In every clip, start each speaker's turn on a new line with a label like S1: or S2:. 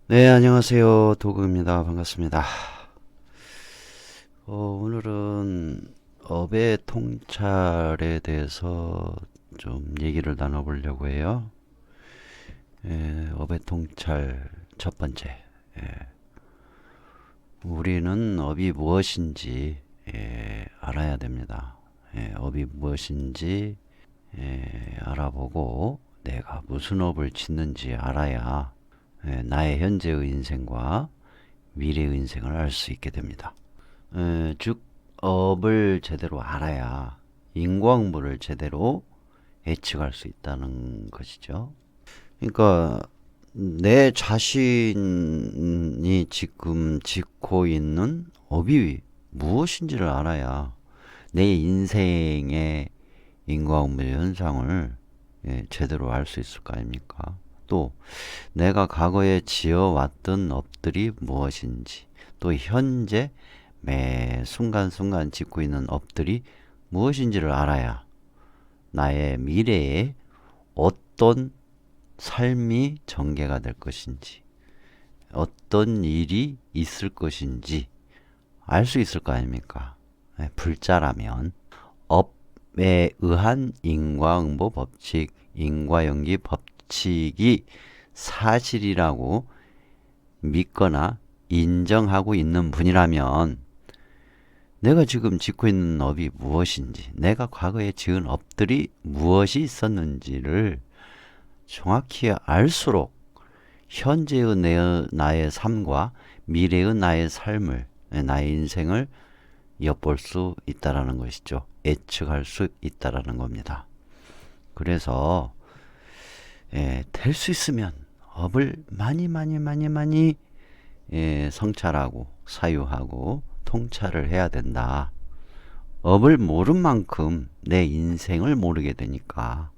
S1: 네, 안녕하세요. 도구입니다. 반갑습니다. 오늘은 업의 통찰에 대해서 좀 얘기를 나눠보려고 해요. 업의 통찰 첫 번째. 우리는 업이 무엇인지 알아야 됩니다. 업이 무엇인지 알아보고 내가 무슨 업을 짓는지 알아야 나의 현재의 인생과 미래의 인생을 알 수 있게 됩니다. 즉 업을 제대로 알아야 인과응보를 제대로 예측할 수 있다는 것이죠. 그러니까 내 자신이 지금 짓고 있는 업이 무엇인지를 알아야 내 인생의 인과응보 현상을 제대로 알 수 있을 거 아닙니까? 또 내가 과거에 지어왔던 업들이 무엇인지, 또 현재 매 순간순간 짓고 있는 업들이 무엇인지를 알아야 나의 미래에 어떤 삶이 전개가 될 것인지, 어떤 일이 있을 것인지 알 수 있을 거 아닙니까? 불자라면 업에 의한 인과응보 법칙, 인과연기 법칙이 사실이라고 믿거나 인정하고 있는 분이라면 내가 지금 짓고 있는 업이 무엇인지, 내가 과거에 지은 업들이 무엇이 있었는지를 정확히 알수록 현재의 나의 삶과 미래의 나의 삶을, 나의 인생을 엿볼 수 있다라는 것이죠. 예측할 수 있다라는 겁니다. 그래서 될 수 있으면 업을 많이 성찰하고 사유하고 통찰을 해야 된다. 업을 모른 만큼 내 인생을 모르게 되니까.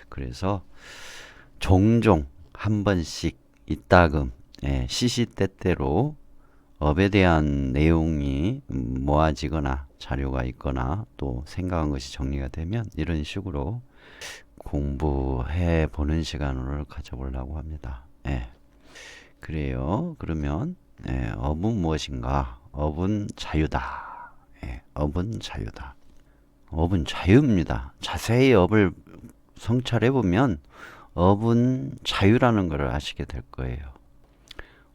S1: 그래서 종종 한 번씩 이따금 시시때때로 업에 대한 내용이 모아지거나 자료가 있거나 또 생각한 것이 정리가 되면 이런 식으로 공부해 보는 시간을 가져보려고 합니다. 그래요. 그러면 업은 무엇인가? 업은 자유다. 업은 자유다. 업은 자유입니다. 자세히 업을 성찰해 보면 업은 자유라는 것을 아시게 될 거예요.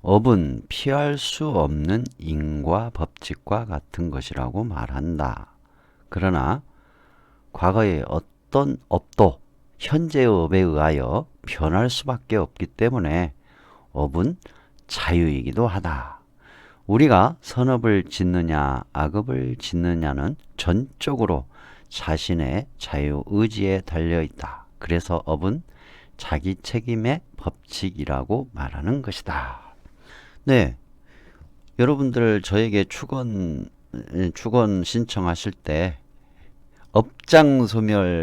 S1: 업은 피할 수 없는 인과 법칙과 같은 것이라고 말한다. 그러나 과거의 어떤 업도 현재의 업에 의하여 변할 수밖에 없기 때문에 업은 자유이기도 하다. 우리가 선업을 짓느냐 악업을 짓느냐는 전적으로 자신의 자유의지에 달려있다. 그래서 업은 자기 책임의 법칙이라고 말하는 것이다. 네, 여러분들 저에게 축원 신청하실 때 업장소멸이라는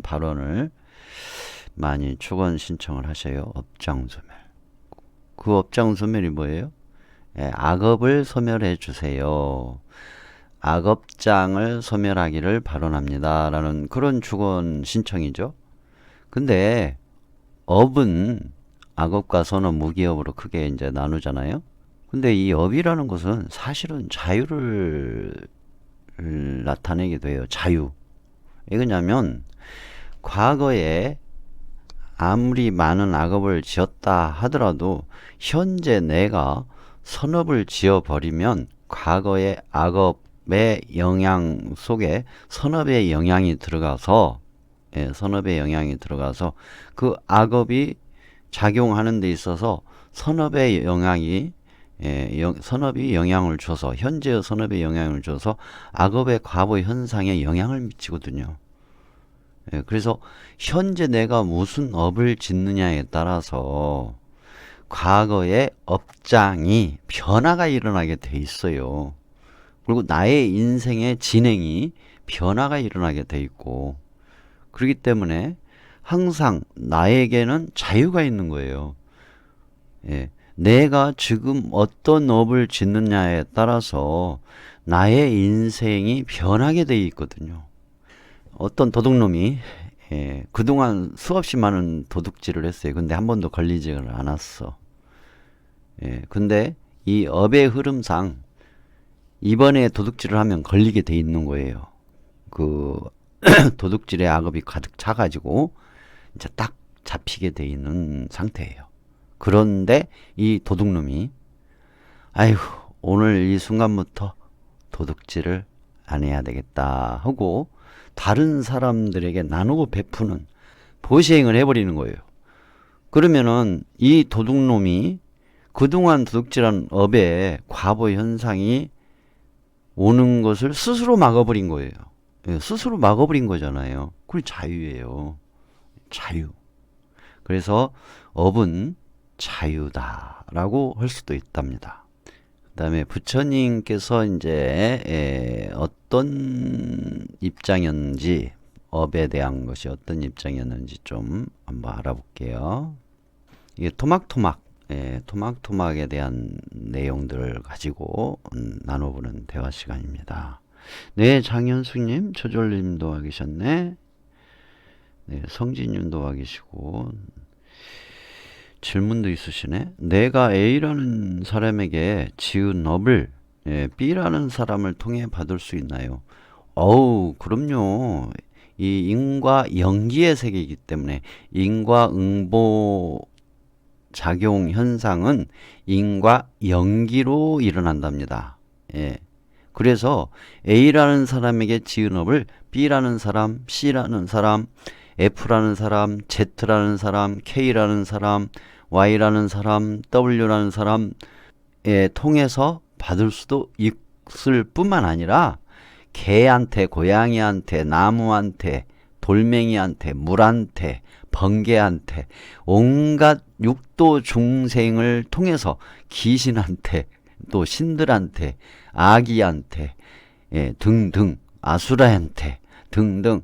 S1: 발언을 많이 축원 신청을 하셔요. 업장소멸. 그 업장소멸이 뭐예요? 악업을 소멸해 주세요. 악업장을 소멸하기를 발언합니다. 라는 그런 축원 신청이죠. 근데 업은 악업과 선업, 무기업으로 크게 이제 나누잖아요. 근데 이 업이라는 것은 사실은 자유를 나타내기도 해요. 자유. 이거냐면 과거에 아무리 많은 악업을 지었다 하더라도 현재 내가 선업을 지어버리면 과거의 악업의 영향 속에 선업의 영향이 들어가서 선업의 영향이 들어가서 그 악업이 작용하는 데 있어서 선업의 영향이 선업이 영향을 줘서 현재의 선업에 영향을 줘서 악업의 과보 현상에 영향을 미치거든요. 그래서 현재 내가 무슨 업을 짓느냐에 따라서 과거의 업장이 변화가 일어나게 돼 있어요. 그리고 나의 인생의 진행이 변화가 일어나게 돼 있고, 그렇기 때문에 항상 나에게는 자유가 있는 거예요. 내가 지금 어떤 업을 짓느냐에 따라서 나의 인생이 변하게 돼 있거든요. 어떤 도둑놈이 그동안 수없이 많은 도둑질을 했어요. 근데 한 번도 걸리지를 않았어. 예, 근데 이 업의 흐름상 이번에 도둑질을 하면 걸리게 돼 있는 거예요. 그 도둑질의 악업이 가득 차가지고 이제 딱 잡히게 돼 있는 상태예요. 그런데 이 도둑놈이 아이고 오늘 이 순간부터 도둑질을 안 해야 되겠다 하고 다른 사람들에게 나누고 베푸는 보시행을 해버리는 거예요. 그러면은 이 도둑놈이 그동안 도둑질한 업의 과보 현상이 오는 것을 스스로 막아버린 거예요. 예, 스스로 막아버린 거잖아요. 그게 자유예요. 자유. 그래서 업은 자유다라고 할 수도 있답니다. 그 다음에 부처님께서 이제 어떤 입장이었는지, 업에 대한 것이 어떤 입장이었는지 좀 한번 알아볼게요. 이게 토막토막에 대한 내용들을 가지고 나눠보는 대화 시간입니다. 네, 장현숙님, 조졸님도 와 계셨네. 네, 성진님도 와 계시고 질문도 있으시네. 내가 A라는 사람에게 지은 업을 B라는 사람을 통해 받을 수 있나요? 어우, 그럼요. 이 인과 연기의 세계이기 때문에 인과응보 작용 현상은 인과 연기로 일어난답니다. 예. 그래서 A라는 사람에게 지은 업을 B라는 사람, C라는 사람, F라는 사람, Z라는 사람, K라는 사람, Y라는 사람, W라는 사람에 통해서 받을 수도 있을 뿐만 아니라 개한테, 고양이한테, 나무한테, 돌멩이한테, 물한테, 번개한테, 온갖 육도 중생을 통해서 귀신한테, 또 신들한테, 아기한테, 등등, 아수라한테, 등등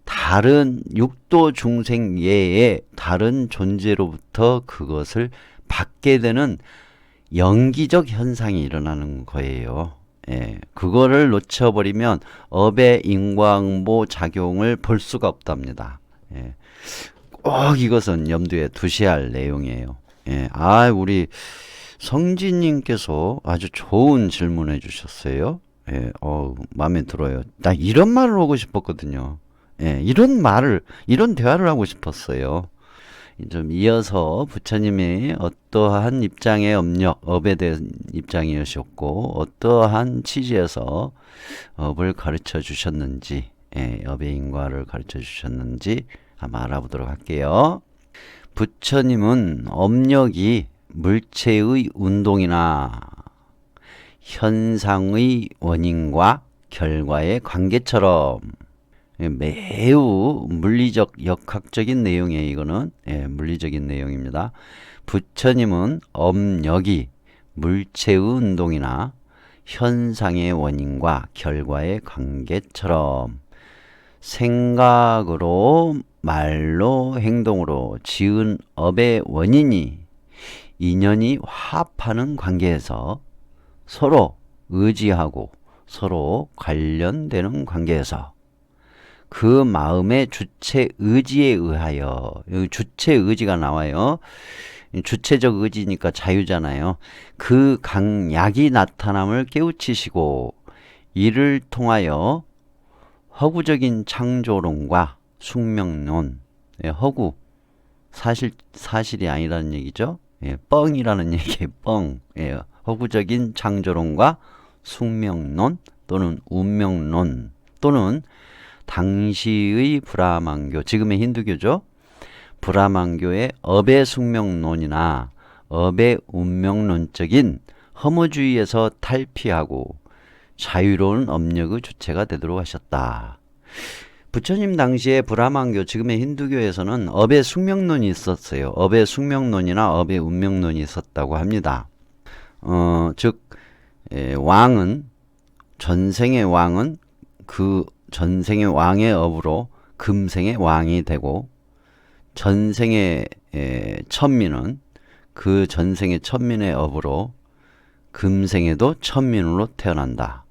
S1: 다른 육도 중생 외의 다른 존재로부터 그것을 받게 되는 연기적 현상이 일어나는 거예요. 그거를 놓쳐버리면 업의 인과응보 작용을 볼 수가 없답니다. 꼭 이것은 염두에 두셔야 할 내용이에요. 우리 성진님께서 아주 좋은 질문해 주셨어요. 마음에 들어요. 나 이런 말을 하고 싶었거든요. 이런 대화를 하고 싶었어요. 좀 이어서 부처님이 어떠한 입장의 업에 대한 입장이셨고 어떠한 취지에서 업을 가르쳐 주셨는지, 업의 인과를 가르쳐 주셨는지 한번 알아보도록 할게요. 부처님은 업력이 물체의 운동이나 현상의 원인과 결과의 관계처럼 매우 물리적 역학적인 내용이에요. 이거는 물리적인 내용입니다. 부처님은 업력이 물체의 운동이나 현상의 원인과 결과의 관계처럼 생각으로 말로 행동으로 지은 업의 원인이 인연이 화합하는 관계에서 서로 의지하고 서로 관련되는 관계에서 그 마음의 주체 의지에 의하여, 여기 주체 의지가 나와요. 주체적 의지니까 자유잖아요. 그 강약이 나타남을 깨우치시고 이를 통하여 허구적인 창조론과 숙명론, 허구, 사실이 아니라는 얘기죠. 뻥이라는 얘기예요. 뻥. 허구적인 창조론과 숙명론 또는 운명론 또는 당시의 브라만교, 지금의 힌두교죠. 브라만교의 업의 숙명론이나 업의 운명론적인 허무주의에서 탈피하고 자유로운 업력의 주체가 되도록 하셨다. 부처님 당시에 브라만교, 지금의 힌두교에서는 업의 숙명론이 있었어요. 업의 숙명론이나 업의 운명론이 있었다고 합니다. 즉 왕은, 전생의 왕은 그 전생의 왕의 업으로 금생의 왕이 되고 전생의 천민은 그 전생의 천민의 업으로 금생에도 천민으로 태어난다.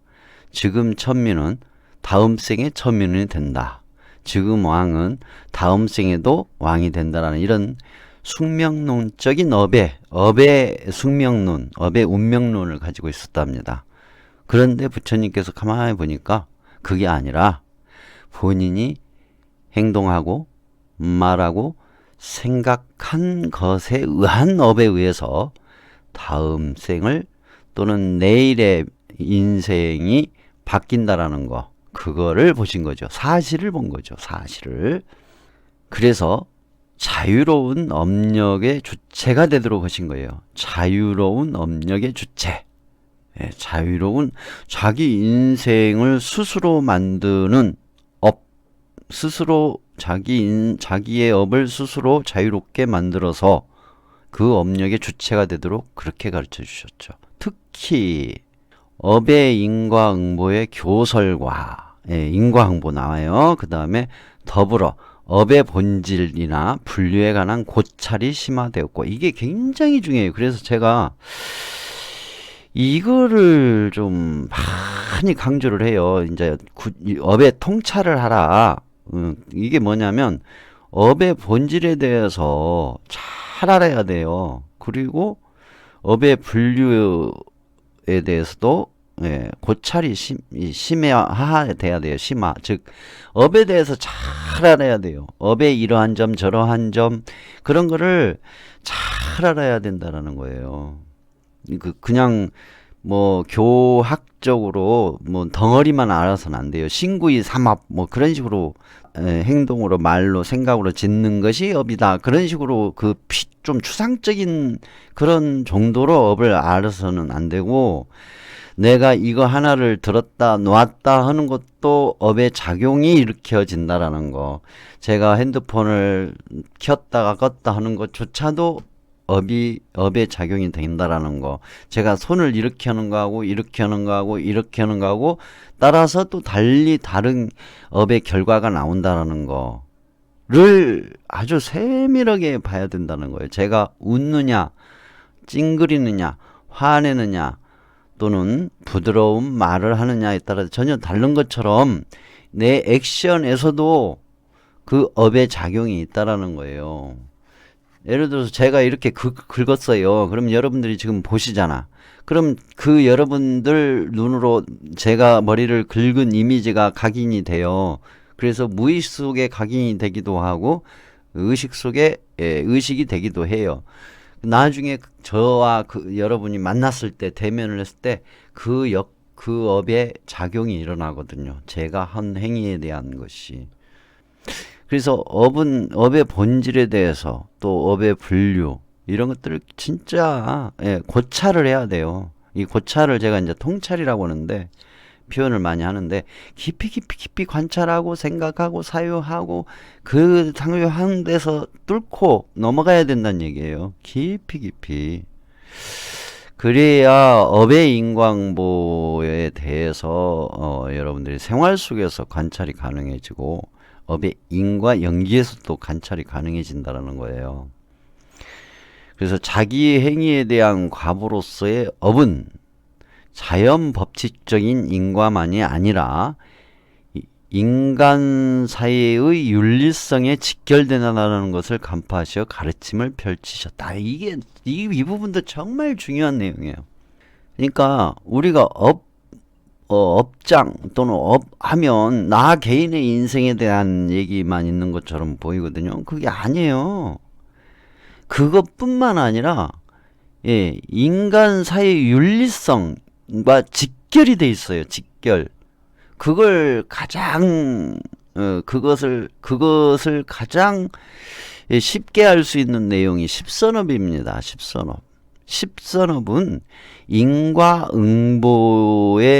S1: 지금 천민은 다음 생의 천민이 된다. 지금 왕은 다음 생에도 왕이 된다라는 이런 숙명론적인 업의 숙명론, 업의 운명론을 가지고 있었답니다. 그런데 부처님께서 가만히 보니까 그게 아니라 본인이 행동하고 말하고 생각한 것에 의한 업에 의해서 다음 생을 또는 내일의 인생이 바뀐다라는 거, 그거를 보신 거죠. 사실을 본 거죠. 사실을. 그래서 자유로운 업력의 주체가 되도록 하신 거예요. 자유로운 업력의 주체. 예, 자유로운 자기 인생을 스스로 만드는 업, 스스로 자기의 업을 스스로 자유롭게 만들어서 그 업력의 주체가 되도록 그렇게 가르쳐 주셨죠. 특히 업의 인과응보의 교설과, 예, 인과응보 나와요. 그 다음에 더불어 업의 본질이나 분류에 관한 고찰이 심화되었고, 이게 굉장히 중요해요. 그래서 제가 이거를 좀 많이 강조를 해요. 이제 업의 통찰을 하라. 이게 뭐냐면 업의 본질에 대해서 잘 알아야 돼요. 그리고 업의 분류에 대해서도, 예, 고찰이 심해야 돼요. 심화. 즉 업에 대해서 잘 알아야 돼요. 업의 이러한 점 저러한 점 그런 거를 잘 알아야 된다라는 거예요. 그냥 뭐 교학적으로 뭐 덩어리만 알아서는 안 돼요. 신구이 삼합 뭐 그런 식으로 행동으로 말로 생각으로 짓는 것이 업이다. 그런 식으로 좀 추상적인 그런 정도로 업을 알아서는 안 되고, 내가 이거 하나를 들었다 놓았다 하는 것도 업의 작용이 일으켜진다라는 거. 제가 핸드폰을 켰다가 껐다 하는 것조차도 업의 작용이 된다라는 거. 제가 손을 이렇게 하는 거하고 이렇게 하는 거하고 이렇게 하는 거하고 따라서 또 달리 다른 업의 결과가 나온다라는 거를 아주 세밀하게 봐야 된다는 거예요. 제가 웃느냐, 찡그리느냐, 화내느냐, 또는 부드러운 말을 하느냐에 따라 전혀 다른 것처럼 내 액션에서도 그 업의 작용이 있다라는 거예요. 예를 들어서 제가 이렇게 긁었어요. 그럼 여러분들이 지금 보시잖아. 그럼 그 여러분들 눈으로 제가 머리를 긁은 이미지가 각인이 돼요. 그래서 무의식 속에 각인이 되기도 하고 의식 속에, 예, 의식이 되기도 해요. 나중에 저와 여러분이 만났을 때, 대면을 했을 때 그 업의 작용이 일어나거든요. 제가 한 행위에 대한 것이. 그래서 업의 본질에 대해서 또 업의 분류 이런 것들을 진짜, 예, 고찰을 해야 돼요. 이 고찰을 제가 이제 통찰이라고 하는데, 표현을 많이 하는데, 깊이 관찰하고 생각하고 사유하고 그 사유하는 데서 뚫고 넘어가야 된다는 얘기예요. 깊이. 그래야 업의 인과응보에 대해서 여러분들이 생활 속에서 관찰이 가능해지고 업의 인과 연기에서도 관찰이 가능해진다는 거예요. 그래서 자기 행위에 대한 과보로서의 업은 자연 법칙적인 인과만이 아니라 인간 사이의 윤리성에 직결되는다는 것을 간파하시어 가르침을 펼치셨다. 이 부분도 정말 중요한 내용이에요. 그러니까 우리가 업장 또는 업하면 나 개인의 인생에 대한 얘기만 있는 것처럼 보이거든요. 그게 아니에요. 그것뿐만 아니라, 예, 인간 사이의 윤리성과 직결이 돼 있어요. 직결. 그걸 가장 그것을 가장 쉽게 할 수 있는 내용이 십선업입니다. 십선업은 인과응보의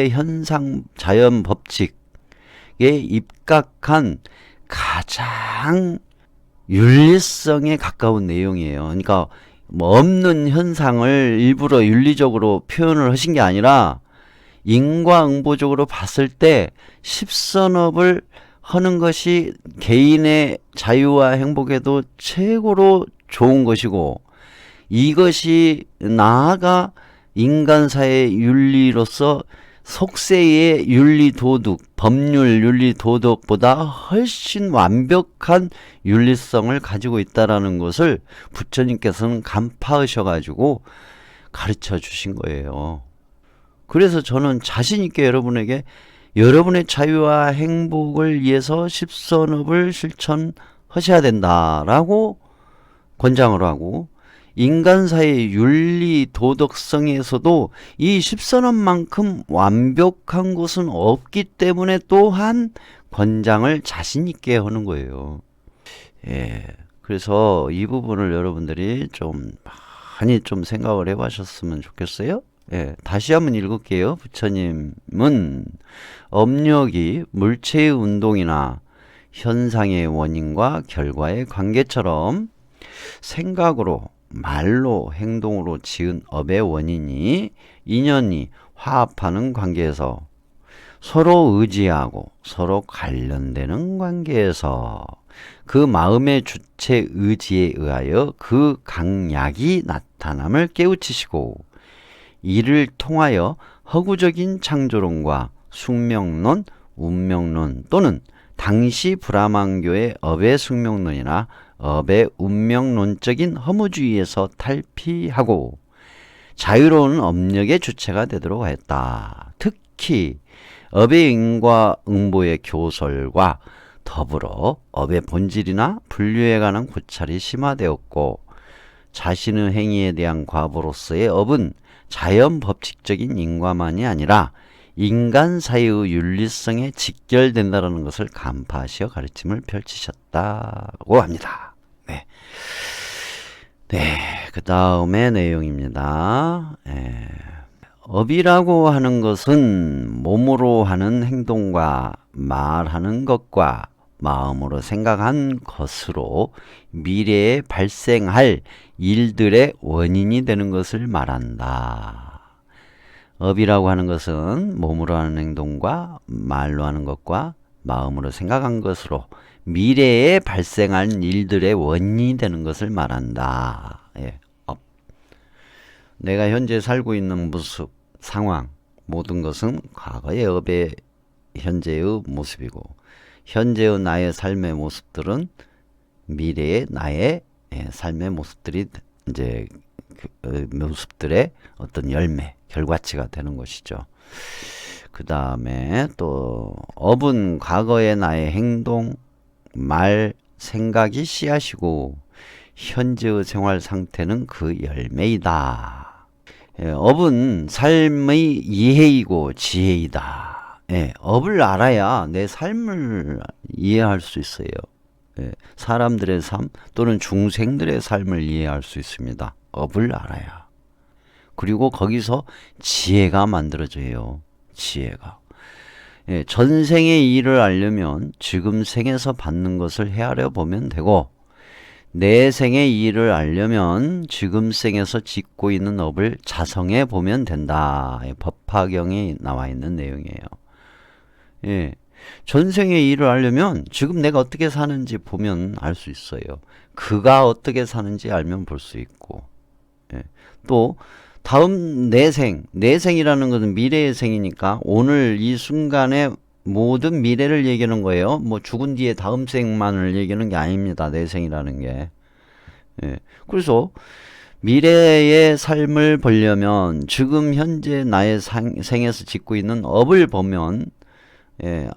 S1: 현상 자연 법칙에 입각한 가장 윤리성에 가까운 내용이에요. 그러니까 뭐 없는 현상을 일부러 윤리적으로 표현을 하신 게 아니라 인과응보적으로 봤을 때 십선업을 하는 것이 개인의 자유와 행복에도 최고로 좋은 것이고, 이것이 나아가 인간사의 윤리로서 속세의 윤리도덕, 법률 윤리도덕보다 훨씬 완벽한 윤리성을 가지고 있다라는 것을 부처님께서는 간파하셔가지고 가르쳐 주신 거예요. 그래서 저는 자신 있게 여러분에게 여러분의 자유와 행복을 위해서 십선업을 실천하셔야 된다라고 권장을 하고, 인간사의 윤리 도덕성에서도 이 십선업만큼 완벽한 것은 없기 때문에 또한 권장을 자신 있게 하는 거예요. 예. 그래서 이 부분을 여러분들이 좀 많이 좀 생각을 해보셨으면 좋겠어요. 예. 다시 한번 읽을게요. 부처님은 업력이 물체의 운동이나 현상의 원인과 결과의 관계처럼 생각으로, 말로, 행동으로 지은 업의 원인이 인연이 화합하는 관계에서, 서로 의지하고 서로 관련되는 관계에서 그 마음의 주체 의지에 의하여 그 강약이 나타남을 깨우치시고, 이를 통하여 허구적인 창조론과 숙명론, 운명론 또는 당시 브라만교의 업의 숙명론이나 업의 운명론적인 허무주의에서 탈피하고 자유로운 업력의 주체가 되도록 하였다. 특히 업의 인과 응보의 교설과 더불어 업의 본질이나 분류에 관한 고찰이 심화되었고, 자신의 행위에 대한 과보로서의 업은 자연 법칙적인 인과만이 아니라 인간 사이의 윤리성에 직결된다는 것을 간파하시어 가르침을 펼치셨다고 합니다. 네. 네. 그 다음의 내용입니다. 업이라고 하는 것은 몸으로 하는 행동과 말하는 것과 마음으로 생각한 것으로 미래에 발생할 일들의 원인이 되는 것을 말한다. 업이라고 하는 것은 몸으로 하는 행동과 말로 하는 것과 마음으로 생각한 것으로 미래에 발생한 일들의 원인이 되는 것을 말한다. 예, 업. 내가 현재 살고 있는 모습, 상황, 모든 것은 과거의 업의 현재의 모습이고, 현재의 나의 삶의 모습들은 미래의 나의 삶의 모습들이 이제 모습들의 어떤 열매, 결과치가 되는 것이죠. 그 다음에 또 업은 과거의 나의 행동, 말, 생각이 씨앗이고 현재의 생활 상태는 그 열매이다. 업은 삶의 이해이고 지혜이다. 업을 알아야 내 삶을 이해할 수 있어요. 사람들의 삶 또는 중생들의 삶을 이해할 수 있습니다. 업을 알아야. 그리고 거기서 지혜가 만들어져요. 지혜가. 전생의 일을 알려면 지금 생에서 받는 것을 헤아려 보면 되고, 내 생의 일을 알려면 지금 생에서 짓고 있는 업을 자성해 보면 된다. 법화경에 나와 있는 내용이에요. 전생의 일을 알려면 지금 내가 어떻게 사는지 보면 알 수 있어요. 그가 어떻게 사는지 알면 볼 수 있고, 또 다음 내생이라는 것은 미래의 생이니까 오늘 이 순간의 모든 미래를 얘기하는 거예요. 뭐 죽은 뒤에 다음 생만을 얘기하는 게 아닙니다. 내생이라는 게. 그래서 미래의 삶을 보려면 지금 현재 나의 생에서 짓고 있는 업을 보면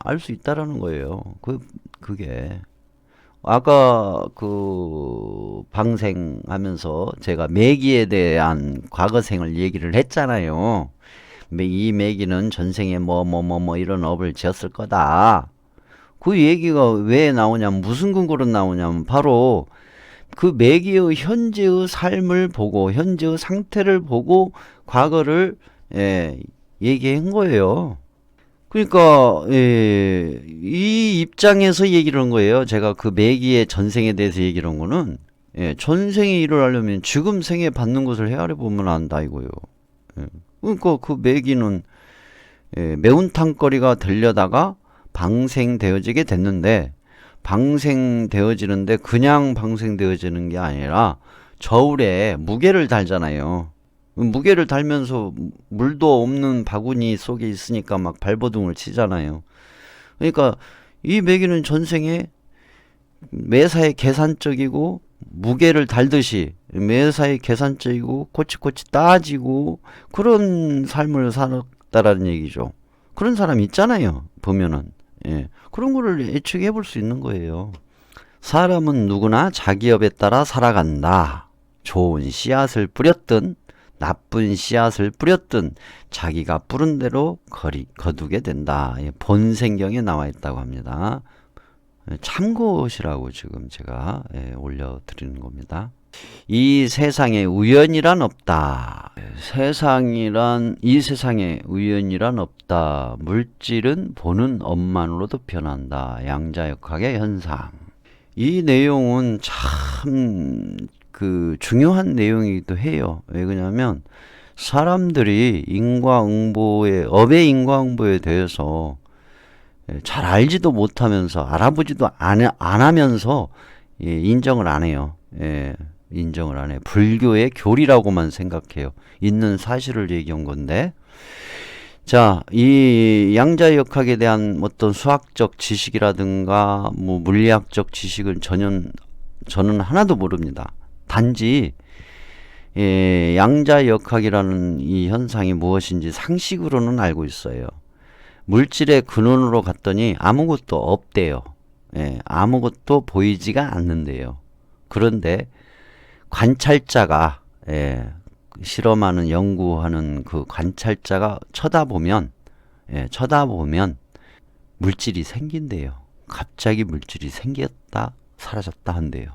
S1: 알 수 있다라는 거예요. 그게 아까 그 방생하면서 제가 매기에 대한 과거생을 얘기를 했잖아요. 이 매기는 전생에 뭐 이런 업을 지었을 거다. 그 얘기가 왜 나오냐면, 무슨 근거로 나오냐면 바로 그 매기의 현재의 삶을 보고 현재의 상태를 보고 과거를 얘기한 거예요. 그러니까 이 입장에서 얘기를 한 거예요. 제가 그 매기의 전생에 대해서 얘기를 한 거는, 전생의 일을 하려면 지금 생에 받는 것을 헤아려 보면 안다 이거예요. 그러니까 그 매기는 매운탕거리가 되려다가 방생되어지게 됐는데, 방생되어지는데 그냥 방생되어지는 게 아니라 저울에 무게를 달잖아요. 무게를 달면서 물도 없는 바구니 속에 있으니까 막 발버둥을 치잖아요. 그러니까 이 매기는 전생에 매사에 계산적이고 무게를 달듯이 매사에 계산적이고 코치코치 따지고 그런 삶을 살았다라는 얘기죠. 그런 사람 있잖아요. 보면은. 예. 그런 거를 예측해 볼 수 있는 거예요. 사람은 누구나 자기 업에 따라 살아간다. 좋은 씨앗을 뿌렸든 나쁜 씨앗을 뿌렸든 자기가 뿌린 대로 거두게 된다. 본생경에 나와 있다고 합니다. 참고시라고 지금 제가 올려드리는 겁니다. 이 세상에 우연이란 없다. 이 세상에 우연이란 없다. 물질은 보는 업만으로도 변한다. 양자역학의 현상. 이 내용은 참 중요한 내용이기도 해요. 왜 그러냐면 사람들이 업의 인과응보에 대해서 잘 알지도 못하면서 알아보지도 안 하면서 인정을 안 해요. 인정을 안 해요. 불교의 교리라고만 생각해요. 있는 사실을 얘기한 건데, 자, 이 양자역학에 대한 어떤 수학적 지식이라든가 뭐 물리학적 지식은 저는 하나도 모릅니다. 단지 양자역학이라는 이 현상이 무엇인지 상식으로는 알고 있어요. 물질의 근원으로 갔더니 아무것도 없대요. 아무것도 보이지가 않는데요. 그런데 관찰자가 실험하는 연구하는 그 관찰자가 쳐다보면 물질이 생긴대요. 갑자기 물질이 생겼다 사라졌다 한대요.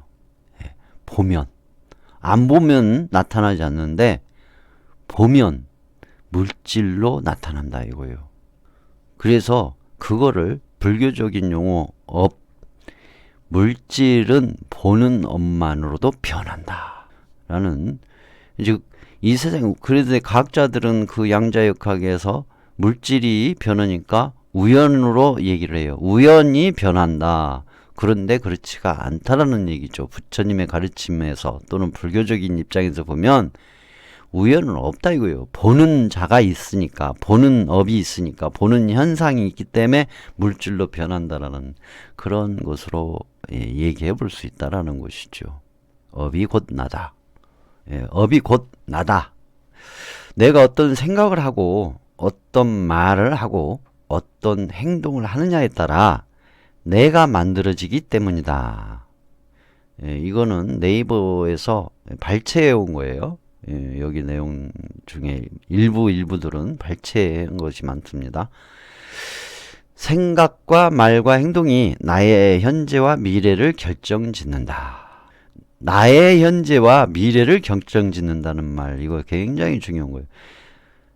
S1: 보면 안 보면 나타나지 않는데 보면 물질로 나타난다 이거예요. 그래서 그거를 불교적인 용어 물질은 보는 업만으로도 변한다 라는, 즉 이 세상 그래도 과학자들은 그 양자역학에서 물질이 변하니까 우연으로 얘기를 해요. 우연히 변한다. 그런데 그렇지가 않다라는 얘기죠. 부처님의 가르침에서 또는 불교적인 입장에서 보면 우연은 없다 이거예요. 보는 자가 있으니까, 보는 업이 있으니까, 보는 현상이 있기 때문에 물질로 변한다라는 그런 것으로 얘기해 볼 수 있다라는 것이죠. 업이 곧 나다. 업이 곧 나다. 내가 어떤 생각을 하고 어떤 말을 하고 어떤 행동을 하느냐에 따라 내가 만들어지기 때문이다. 이거는 네이버에서 발췌해 온 거예요. 여기 내용 중에 일부들은 발췌한 것이 많습니다. 생각과 말과 행동이 나의 현재와 미래를 결정짓는다. 나의 현재와 미래를 결정짓는다는 말, 이거 굉장히 중요한 거예요.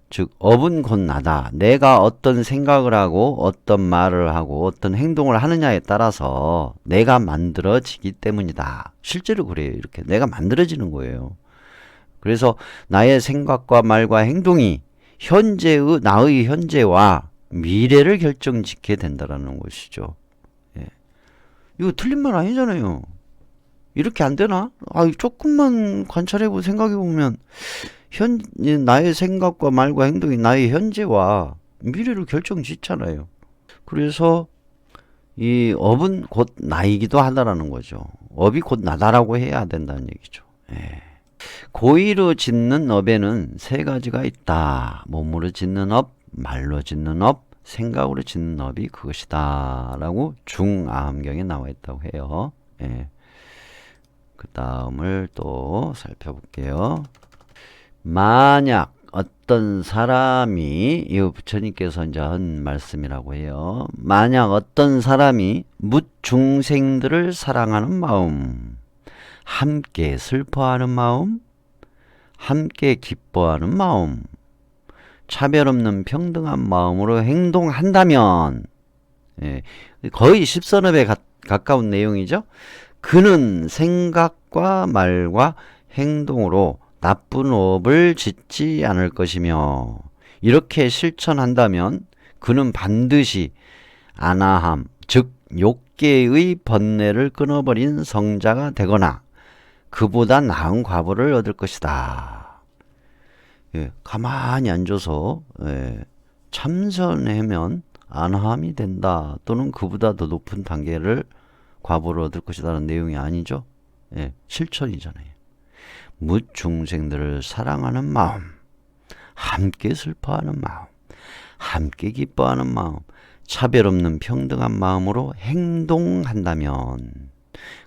S1: 즉 업은 곧 나다. 내가 어떤 생각을 하고 어떤 말을 하고 어떤 행동을 하느냐에 따라서 내가 만들어지기 때문이다. 실제로 그래요. 이렇게 내가 만들어지는 거예요. 그래서 나의 생각과 말과 행동이 나의 현재와 미래를 결정짓게 된다는 것이죠. 이거 틀린 말 아니잖아요. 이렇게 안 되나? 조금만 관찰해보고 생각해보면 나의 생각과 말과 행동이 나의 현재와 미래를 결정짓잖아요. 그래서 이 업은 곧 나이기도 하다라는 거죠. 업이 곧 나다라고 해야 된다는 얘기죠. 고의로 짓는 업에는 세 가지가 있다. 몸으로 짓는 업, 말로 짓는 업, 생각으로 짓는 업이 그것이다 라고 중아함경에 나와 있다고 해요. 그 다음을 또 살펴볼게요. 만약 어떤 사람이, 이거 부처님께서 이제 한 말씀이라고 해요. 만약 어떤 사람이 뭇중생들을 사랑하는 마음, 함께 슬퍼하는 마음, 함께 기뻐하는 마음, 차별 없는 평등한 마음으로 행동한다면, 거의 십선업에 가까운 내용이죠. 그는 생각과 말과 행동으로 나쁜 업을 짓지 않을 것이며, 이렇게 실천한다면 그는 반드시 아나함, 즉 욕계의 번뇌를 끊어버린 성자가 되거나 그보다 나은 과보를 얻을 것이다. 예, 가만히 앉아서 참선하면 안함이 된다 또는 그보다 더 높은 단계를 과보를 얻을 것이라는 내용이 아니죠. 예, 실천이잖아요. 무중생들을 사랑하는 마음, 함께 슬퍼하는 마음, 함께 기뻐하는 마음, 차별 없는 평등한 마음으로 행동한다면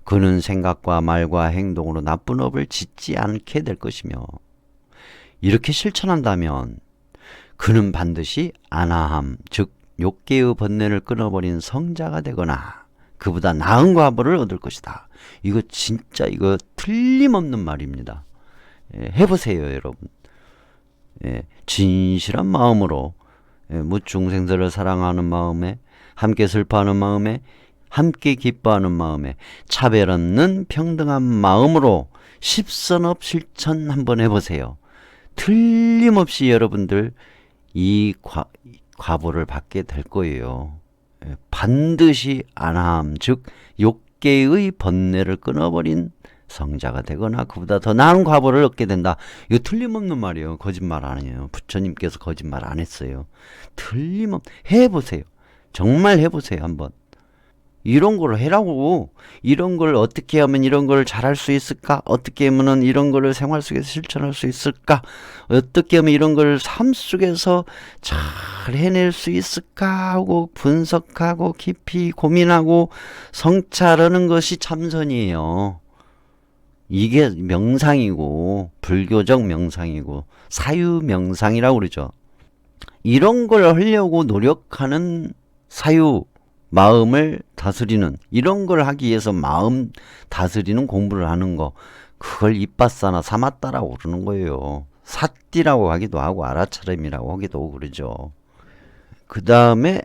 S1: 그는 생각과 말과 행동으로 나쁜 업을 짓지 않게 될 것이며, 이렇게 실천한다면 그는 반드시 안하함, 즉 욕계의 번뇌를 끊어버린 성자가 되거나 그보다 나은 과보를 얻을 것이다. 이거 진짜 이거 틀림없는 말입니다. 해보세요, 여러분. 진실한 마음으로 무중생들을 사랑하는 마음에, 함께 슬퍼하는 마음에, 함께 기뻐하는 마음에, 차별 없는 평등한 마음으로 십선업 실천 한번 해보세요. 틀림없이 여러분들 이 과보를 받게 될 거예요. 반드시 안함, 즉 욕계의 번뇌를 끊어버린 성자가 되거나 그보다 더 나은 과보를 얻게 된다. 이거 틀림없는 말이에요. 거짓말 아니에요. 부처님께서 거짓말 안 했어요. 해보세요. 정말 해보세요, 한번. 이런 걸 해라고. 이런 걸 어떻게 하면 이런 걸 잘할 수 있을까? 어떻게 하면 이런 걸 생활 속에서 실천할 수 있을까? 어떻게 하면 이런 걸 삶 속에서 잘 해낼 수 있을까? 하고 분석하고 깊이 고민하고 성찰하는 것이 참선이에요. 이게 명상이고 불교적 명상이고 사유명상이라고 그러죠. 이런 걸 하려고 노력하는 사유, 마음을 다스리는, 이런 걸 하기 위해서 마음 다스리는 공부를 하는 거, 그걸 이빠싸나 사마따라고 그러는 거예요. 사띠라고 하기도 하고 알아차림이라고 하기도 하고 그러죠. 그 다음에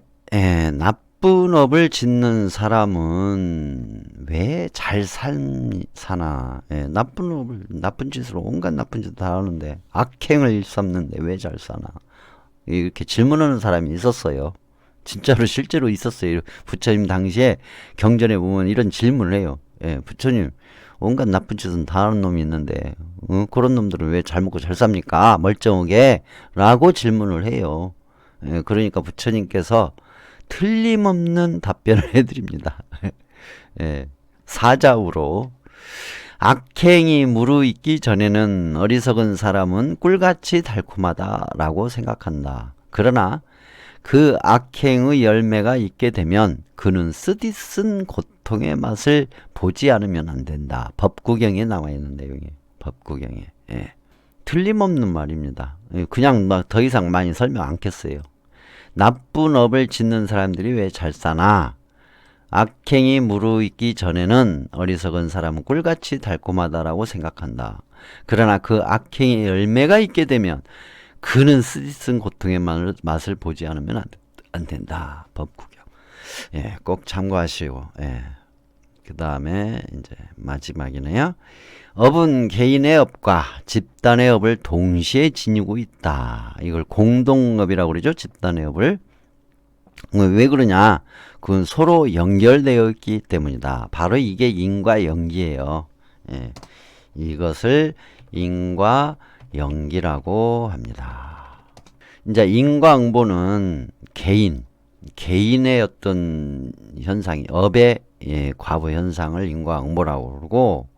S1: 나쁜 업을 짓는 사람은 왜 잘 사나? 나쁜 짓으로 온갖 나쁜 짓 다 하는데, 악행을 일삼는데 왜 잘 사나? 이렇게 질문하는 사람이 있었어요. 진짜로 실제로 있었어요. 부처님 당시에 경전에 보면 이런 질문을 해요. 부처님, 온갖 나쁜 짓은 다 하는 놈이 있는데 그런 놈들은 왜 잘 먹고 잘 삽니까? 멀쩡하게 라고 질문을 해요. 그러니까 부처님께서 틀림없는 답변을 해드립니다. 사자우로 악행이 무르익기 전에는 어리석은 사람은 꿀같이 달콤하다라고 생각한다. 그러나 그 악행의 열매가 있게 되면 그는 쓰디쓴 고통의 맛을 보지 않으면 안 된다. 법구경에 나와 있는 내용이에요. 법구경에. 틀림없는 말입니다. 그냥 막 더 이상 많이 설명 않겠어요. 나쁜 업을 짓는 사람들이 왜 잘 사나? 악행이 무르익기 전에는 어리석은 사람은 꿀같이 달콤하다라고 생각한다. 그러나 그 악행의 열매가 있게 되면 그는 쓰디쓴 고통의 맛을 보지 않으면 안 된다. 법구경. 꼭 참고하시고. 그 다음에 이제 마지막이네요. 업은 개인의 업과 집단의 업을 동시에 지니고 있다. 이걸 공동업이라고 그러죠. 집단의 업을. 왜 그러냐? 그건 서로 연결되어 있기 때문이다. 바로 이게 인과 연기예요. 이것을 인과 연기라고 합니다. 이제 인과응보는 개인의 어떤 현상이, 업의 과보 현상을 인과응보라고 그러고,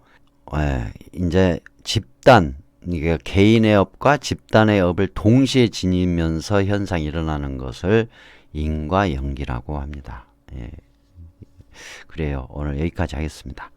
S1: 이제 집단, 이게 개인의 업과 집단의 업을 동시에 지니면서 현상이 일어나는 것을 인과연기라고 합니다. 그래요. 오늘 여기까지 하겠습니다.